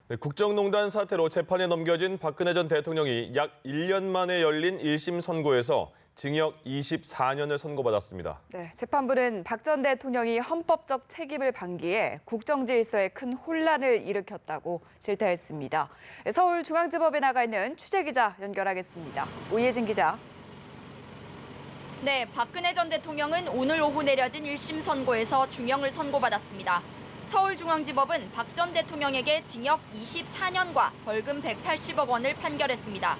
네, 국정농단 사태로 재판에 넘겨진 박근혜 전 대통령이 약 1년 만에 열린 1심 선고에서 징역 24년을 선고받았습니다. 네, 재판부는 박 전 대통령이 헌법적 책임을 방기해 국정질서에 큰 혼란을 일으켰다고 질타했습니다. 서울중앙지법에 나가 있는 취재기자 연결하겠습니다. 오예진 기자. 네, 박근혜 전 대통령은 오늘 오후 내려진 1심 선고에서 중형을 선고받았습니다. 서울중앙지법은 박 전 대통령에게 징역 24년과 벌금 180억 원을 판결했습니다.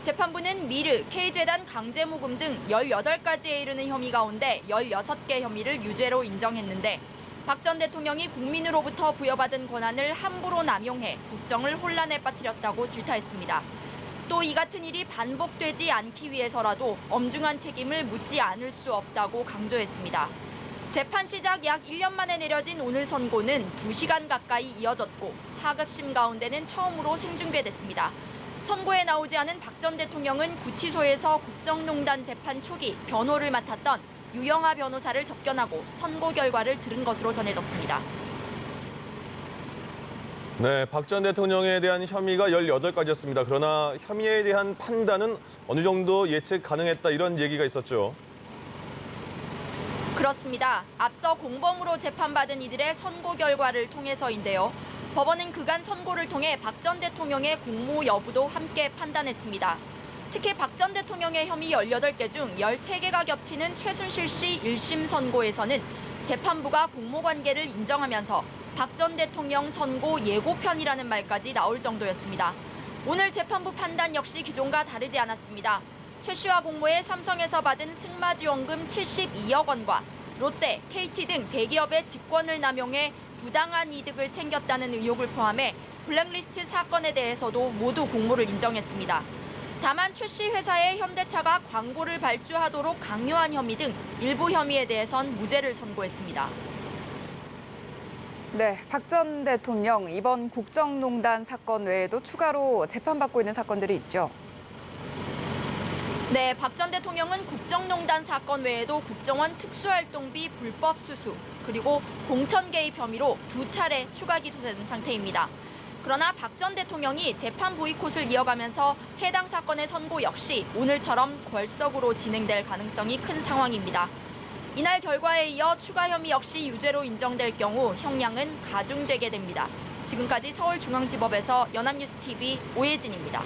재판부는 미르, K재단 강제모금 등 18가지에 이르는 혐의 가운데 16개 혐의를 유죄로 인정했는데 박 전 대통령이 국민으로부터 부여받은 권한을 함부로 남용해 국정을 혼란에 빠뜨렸다고 질타했습니다. 또 이 같은 일이 반복되지 않기 위해서라도 엄중한 책임을 묻지 않을 수 없다고 강조했습니다. 재판 시작 약 1년 만에 내려진 오늘 선고는 2시간 가까이 이어졌고 하급심 가운데는 처음으로 생중계됐습니다. 선고에 나오지 않은 박 전 대통령은 구치소에서 국정농단 재판 초기 변호를 맡았던 유영하 변호사를 접견하고 선고 결과를 들은 것으로 전해졌습니다. 네, 박 전 대통령에 대한 혐의가 18가지였습니다. 그러나 혐의에 대한 판단은 어느 정도 예측 가능했다 이런 얘기가 있었죠. 그렇습니다. 앞서 공범으로 재판받은 이들의 선고 결과를 통해서인데요. 법원은 그간 선고를 통해 박 전 대통령의 공모 여부도 함께 판단했습니다. 특히 박 전 대통령의 혐의 18개 중 13개가 겹치는 최순실 씨 1심 선고에서는 재판부가 공모 관계를 인정하면서 박 전 대통령 선고 예고편이라는 말까지 나올 정도였습니다. 오늘 재판부 판단 역시 기존과 다르지 않았습니다. 최 씨와 공모해 삼성에서 받은 승마지원금 72억 원과 롯데, KT 등 대기업의 직권을 남용해 부당한 이득을 챙겼다는 의혹을 포함해 블랙리스트 사건에 대해서도 모두 공모를 인정했습니다. 다만 최 씨 회사에 현대차가 광고를 발주하도록 강요한 혐의 등 일부 혐의에 대해선 무죄를 선고했습니다. 네, 박 전 대통령 이번 국정농단 사건 외에도 추가로 재판받고 있는 사건들이 있죠. 네, 박 전 대통령은 국정농단 사건 외에도 국정원 특수활동비 불법 수수, 그리고 공천 개입 혐의로 2차례 추가 기소된 상태입니다. 그러나 박 전 대통령이 재판 보이콧을 이어가면서 해당 사건의 선고 역시 오늘처럼 결석으로 진행될 가능성이 큰 상황입니다. 이날 결과에 이어 추가 혐의 역시 유죄로 인정될 경우 형량은 가중되게 됩니다. 지금까지 서울중앙지법에서 연합뉴스TV 오예진입니다.